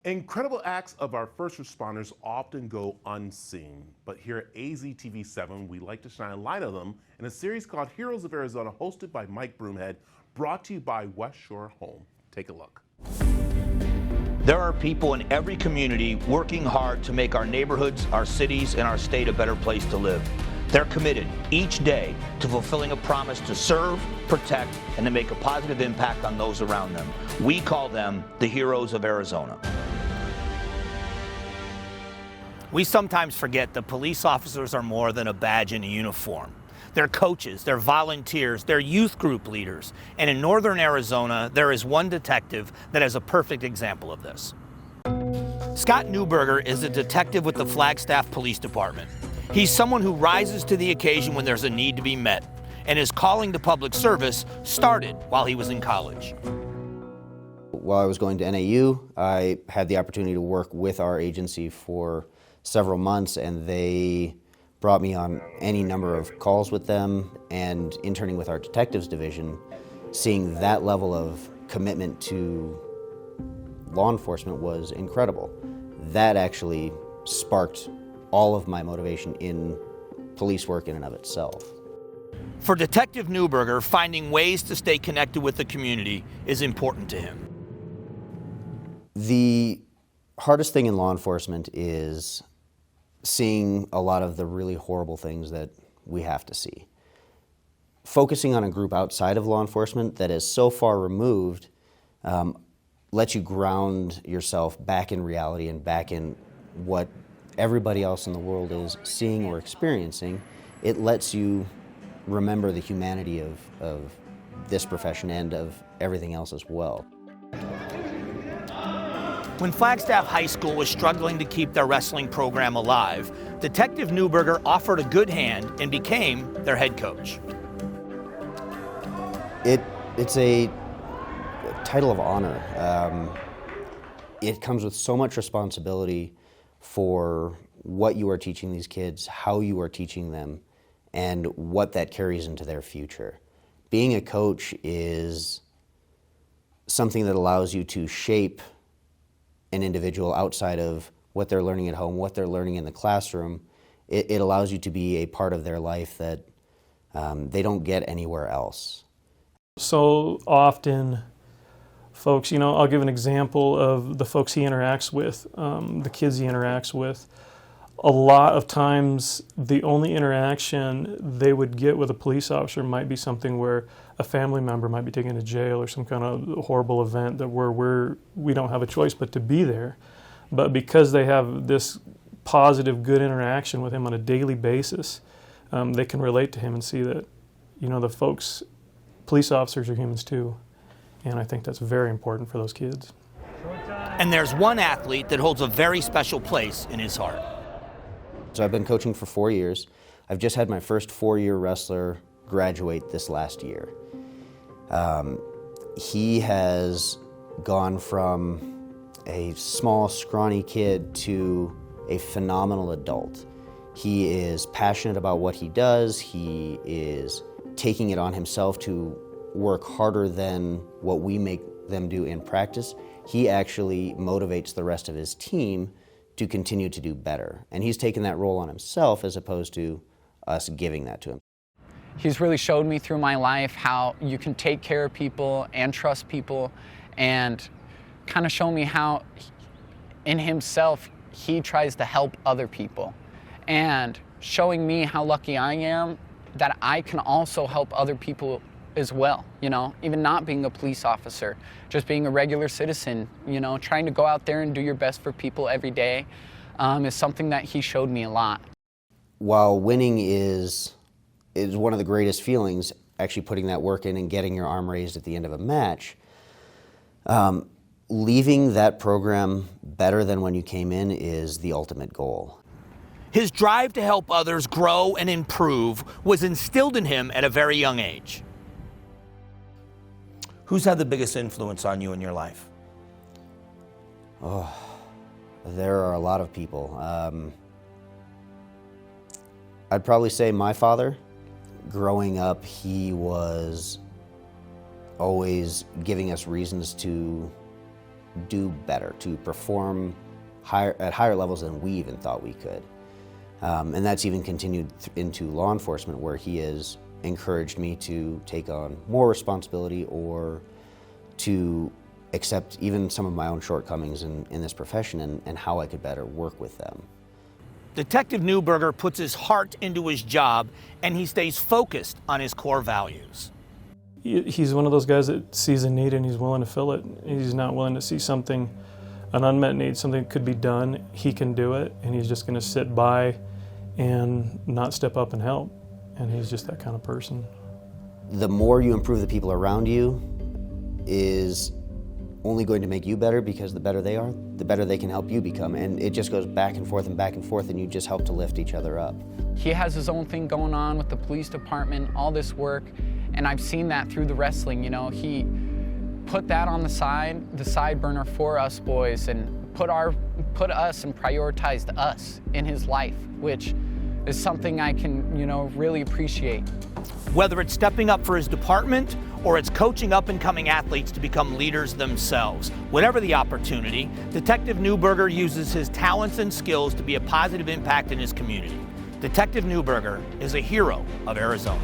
Incredible acts of our first responders often go unseen, but here at AZTV7, we like to shine a light on them in a series called Heroes of Arizona, hosted by Mike Broomhead, brought to you by West Shore Home. Take a look. There are people in every community working hard to make our neighborhoods, our cities, and our state a better place to live. They're committed each day to fulfilling a promise to serve, protect, and to make a positive impact on those around them. We call them the Heroes of Arizona. We sometimes forget that police officers are more than a badge and a uniform. They're coaches, they're volunteers, they're youth group leaders. And in northern Arizona, there is one detective that is a perfect example of this. SCOTT NEUBURGER is a detective with the Flagstaff Police Department. He's someone who rises to the occasion when there's a need to be met, and his calling to public service started while he was in college. While I was going to NAU, I had the opportunity to work with our agency for several months, and they brought me on any number of calls with them, and interning with our detectives division, seeing that level of commitment to law enforcement was incredible. That actually sparked all of my motivation in police work in and of itself. For Detective NEUBURGER, finding ways to stay connected with the community is important to him. The hardest thing in law enforcement is seeing a lot of the really horrible things that we have to see. Focusing on a group outside of law enforcement that is so far removed lets you ground yourself back in reality and back in what everybody else in the world is seeing or experiencing. It lets you remember the humanity of this profession and of everything else as well. When Flagstaff High School was struggling to keep their wrestling program alive, Detective NEUBURGER offered a good hand and became their head coach. It's a title of honor. It comes with so much responsibility for what you are teaching these kids, how you are teaching them, and what that carries into their future. Being a coach is something that allows you to shape an individual outside of what they're learning at home, what they're learning in the classroom. It allows you to be a part of their life that they don't get anywhere else. So often, folks, I'll give an example of the folks he interacts with, the kids he interacts with. A lot of times, the only interaction they would get with a police officer might be something where a family member might be taken to jail or some kind of horrible event that we don't have a choice but to be there. But because they have this positive, good interaction with him on a daily basis, they can relate to him and see that, police officers are humans too. And I think that's very important for those kids. And there's one athlete that holds a very special place in his heart. So I've been coaching for 4 years. I've just had my first 4-year wrestler graduate this last year. He has gone from a small, scrawny kid to a phenomenal adult. He is passionate about what he does. He is taking it on himself to work harder than what we make them do in practice. He actually motivates the rest of his team to continue to do better. And he's taken that role on himself as opposed to us giving that to him. He's really showed me through my life how you can take care of people and trust people, and kind of show me how in himself he tries to help other people, and showing me how lucky I am that I can also help other people as well, even not being a police officer, just being a regular citizen, trying to go out there and do your best for people every day is something that he showed me a lot. While winning is one of the greatest feelings, actually putting that work in and getting your arm raised at the end of a match, leaving that program better than when you came in is the ultimate goal. His drive to help others grow and improve was instilled in him at a very young age. Who's had the biggest influence on you in your life? Oh, there are a lot of people. I'd probably say my father. Growing up, he was always giving us reasons to do better, to perform at higher levels than we even thought we could. And that's even continued into law enforcement, where he has encouraged me to take on more responsibility or to accept even some of my own shortcomings in this profession and how I could better work with them. Detective Neuburger puts his heart into his job, and he stays focused on his core values. He's one of those guys that sees a need and he's willing to fill it. He's not willing to see something, an unmet need, something that could be done. He can do it, and he's just going to sit by and not step up and help. And he's just that kind of person. The more you improve the people around you is only going to make you better, because the better they are, the better they can help you become. And it just goes back and forth, and you just help to lift each other up. He has his own thing going on with the police department, all this work, and I've seen that through the wrestling. You know, he put that on the side burner for us boys, and put us and prioritized us in his life, which is something I can, you know, really appreciate. Whether it's stepping up for his department or it's coaching up-and-coming athletes to become leaders themselves, whatever the opportunity, Detective Neuburger uses his talents and skills to be a positive impact in his community. Detective Neuburger is a hero of Arizona.